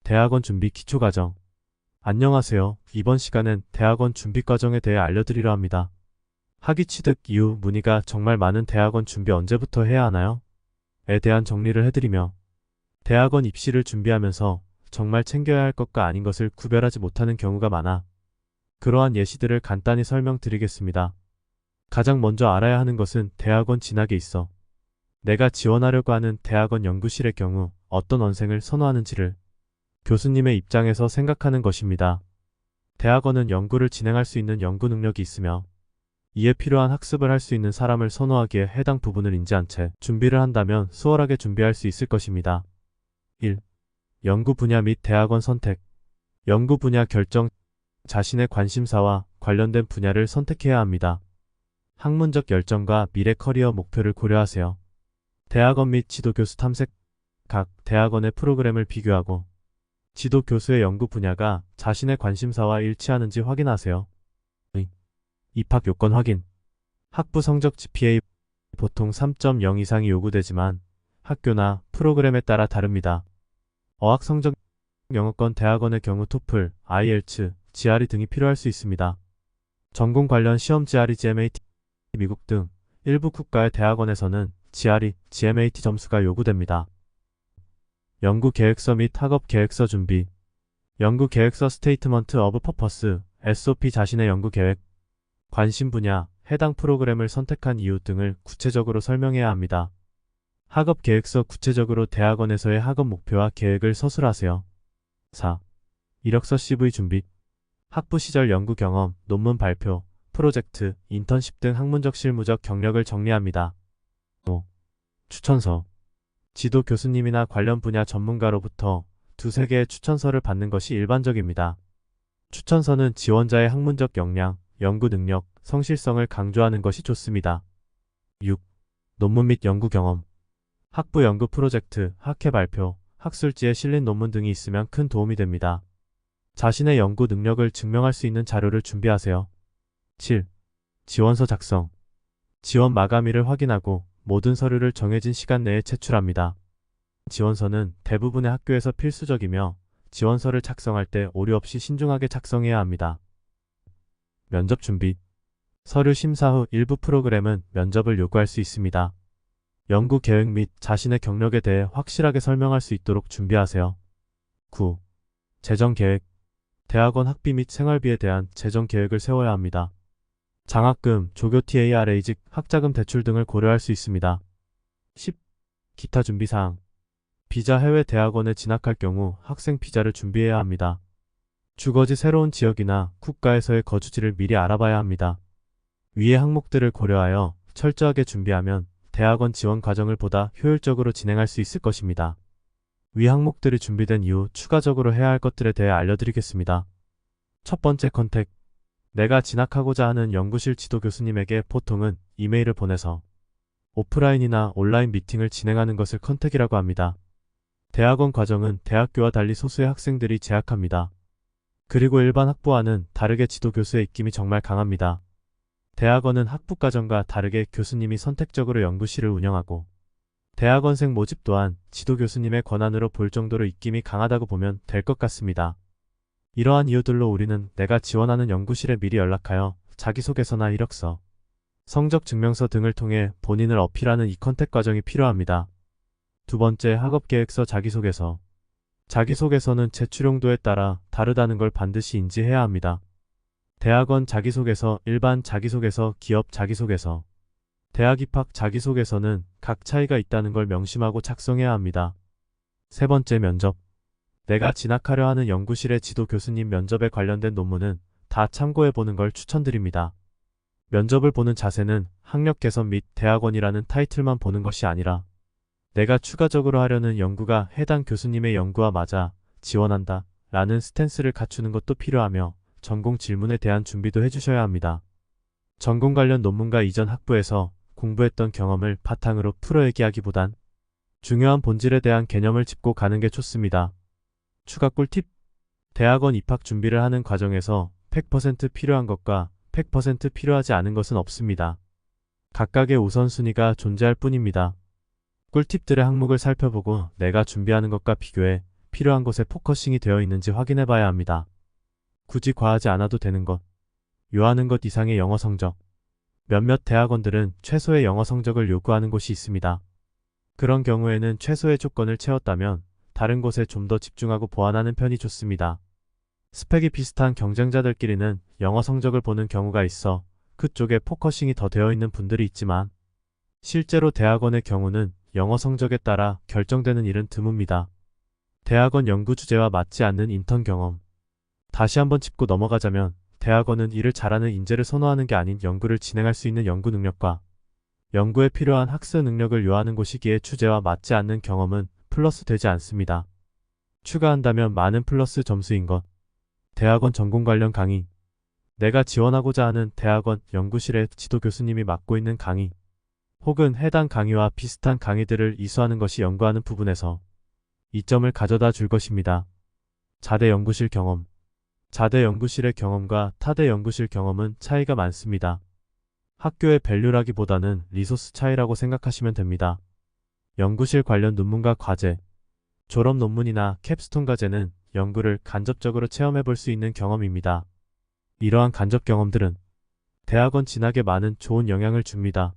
대학원 준비 기초과정. 안녕하세요. 이번 시간엔 대학원 준비 과정에 대해 알려드리려 합니다. 학위 취득 이후 문의가 정말 많은 대학원 준비 언제부터 해야 하나요? 에 대한 정리를 해드리며 대학원 입시를 준비하면서 정말 챙겨야 할 것과 아닌 것을 구별하지 못하는 경우가 많아 그러한 예시들을 간단히 설명드리겠습니다. 가장 먼저 알아야 하는 것은 대학원 진학에 있어 내가 지원하려고 하는 대학원 연구실의 경우 어떤 원생을 선호하는지를 교수님의 입장에서 생각하는 것입니다. 대학원은 연구를 진행할 수 있는 연구 능력이 있으며 이에 필요한 학습을 할 수 있는 사람을 선호하기에 해당 부분을 인지한 채 준비를 한다면 수월하게 준비할 수 있을 것입니다. 1. 연구 분야 및 대학원 선택. 연구 분야 결정. 자신의 관심사와 관련된 분야를 선택해야 합니다. 학문적 열정과 미래 커리어 목표를 고려하세요. 대학원 및 지도 교수 탐색. 각 대학원의 프로그램을 비교하고 지도 교수의 연구 분야가 자신의 관심사와 일치하는지 확인하세요. 입학 요건 확인. 학부 성적 GPA 보통 3.0 이상이 요구되지만 학교나 프로그램에 따라 다릅니다. 어학 성적 영어권 대학원의 경우 토플, IELTS, GRE 등이 필요할 수 있습니다. 전공 관련 시험 GRE, GMAT, 미국 등 일부 국가의 대학원에서는 GRE, GMAT 점수가 요구됩니다. 연구 계획서 및 학업 계획서 준비. 연구 계획서 스테이트먼트 오브 퍼퍼스, SOP 자신의 연구 계획, 관심 분야, 해당 프로그램을 선택한 이유 등을 구체적으로 설명해야 합니다. 학업 계획서 구체적으로 대학원에서의 학업 목표와 계획을 서술하세요. 4. 이력서 CV 준비. 학부 시절 연구 경험, 논문 발표, 프로젝트, 인턴십 등 학문적 실무적 경력을 정리합니다. 5. 추천서. 지도 교수님이나 관련 분야 전문가로부터 2-3개의 추천서를 받는 것이 일반적입니다. 추천서는 지원자의 학문적 역량, 연구 능력, 성실성을 강조하는 것이 좋습니다. 6. 논문 및 연구 경험. 학부 연구 프로젝트, 학회 발표, 학술지에 실린 논문 등이 있으면 큰 도움이 됩니다. 자신의 연구 능력을 증명할 수 있는 자료를 준비하세요. 7. 지원서 작성. 지원 마감일을 확인하고 모든 서류를 정해진 시간 내에 제출합니다. 지원서는 대부분의 학교에서 필수적이며 지원서를 작성할 때 오류 없이 신중하게 작성해야 합니다. 면접 준비. 서류 심사 후 일부 프로그램은 면접을 요구할 수 있습니다. 연구 계획 및 자신의 경력에 대해 확실하게 설명할 수 있도록 준비하세요. 9. 재정 계획. 대학원 학비 및 생활비에 대한 재정 계획을 세워야 합니다. 장학금, 조교 TARA 즉 학자금 대출 등을 고려할 수 있습니다. 10. 기타 준비사항. 비자 해외 대학원에 진학할 경우 학생 비자를 준비해야 합니다. 주거지 새로운 지역이나 국가에서의 거주지를 미리 알아봐야 합니다. 위의 항목들을 고려하여 철저하게 준비하면 대학원 지원 과정을 보다 효율적으로 진행할 수 있을 것입니다. 위 항목들이 준비된 이후 추가적으로 해야 할 것들에 대해 알려드리겠습니다. 첫 번째 컨택. 내가 진학하고자 하는 연구실 지도 교수님에게 보통은 이메일을 보내서 오프라인이나 온라인 미팅을 진행하는 것을 컨택이라고 합니다. 대학원 과정은 대학교와 달리 소수의 학생들이 재학합니다. 그리고 일반 학부와는 다르게 지도 교수의 입김이 정말 강합니다. 대학원은 학부과정과 다르게 교수님이 선택적으로 연구실을 운영하고 대학원생 모집 또한 지도 교수님의 권한으로 볼 정도로 입김이 강하다고 보면 될 것 같습니다. 이러한 이유들로 우리는 내가 지원하는 연구실에 미리 연락하여 자기소개서나 이력서, 성적 증명서 등을 통해 본인을 어필하는 이 컨택 과정이 필요합니다. 두 번째, 학업계획서 자기소개서. 자기소개서는 제출용도에 따라 다르다는 걸 반드시 인지해야 합니다. 대학원 자기소개서, 일반 자기소개서, 기업 자기소개서, 대학 입학 자기소개서는 각 차이가 있다는 걸 명심하고 작성해야 합니다. 세 번째, 면접. 내가 진학하려 하는 연구실의 지도 교수님 면접에 관련된 논문은 다 참고해보는 걸 추천드립니다. 면접을 보는 자세는 학력 개선 및 대학원이라는 타이틀만 보는 것이 아니라 내가 추가적으로 하려는 연구가 해당 교수님의 연구와 맞아 지원한다 라는 스탠스를 갖추는 것도 필요하며 전공 질문에 대한 준비도 해주셔야 합니다. 전공 관련 논문과 이전 학부에서 공부했던 경험을 바탕으로 풀어 얘기하기보단 중요한 본질에 대한 개념을 짚고 가는 게 좋습니다. 추가 꿀팁. 대학원 입학 준비를 하는 과정에서 100% 필요한 것과 100% 필요하지 않은 것은 없습니다. 각각의 우선순위가 존재할 뿐입니다. 꿀팁들의 항목을 살펴보고 내가 준비하는 것과 비교해 필요한 것에 포커싱이 되어 있는지 확인해 봐야 합니다. 굳이 과하지 않아도 되는 것, 요하는 것 이상의 영어 성적. 몇몇 대학원들은 최소의 영어 성적을 요구하는 곳이 있습니다. 그런 경우에는 최소의 조건을 채웠다면 다른 곳에 좀 더 집중하고 보완하는 편이 좋습니다. 스펙이 비슷한 경쟁자들끼리는 영어 성적을 보는 경우가 있어 그쪽에 포커싱이 더 되어 있는 분들이 있지만 실제로 대학원의 경우는 영어 성적에 따라 결정되는 일은 드뭅니다. 대학원 연구 주제와 맞지 않는 인턴 경험. 다시 한번 짚고 넘어가자면 대학원은 일을 잘하는 인재를 선호하는 게 아닌 연구를 진행할 수 있는 연구 능력과 연구에 필요한 학습 능력을 요하는 곳이기에 주제와 맞지 않는 경험은 플러스 되지 않습니다. 추가한다면 많은 플러스 점수인 것. 대학원 전공 관련 강의. 내가 지원하고자 하는 대학원 연구실의 지도 교수님이 맡고 있는 강의 혹은 해당 강의와 비슷한 강의들을 이수하는 것이 연구하는 부분에서 이점을 가져다 줄 것입니다. 자대 연구실 경험. 자대 연구실의 경험과 타대 연구실 경험은 차이가 많습니다. 학교의 밸류라기보다는 리소스 차이라고 생각하시면 됩니다. 연구실 관련 논문과 과제, 졸업 논문이나 캡스톤 과제는 연구를 간접적으로 체험해 볼 수 있는 경험입니다. 이러한 간접 경험들은 대학원 진학에 많은 좋은 영향을 줍니다.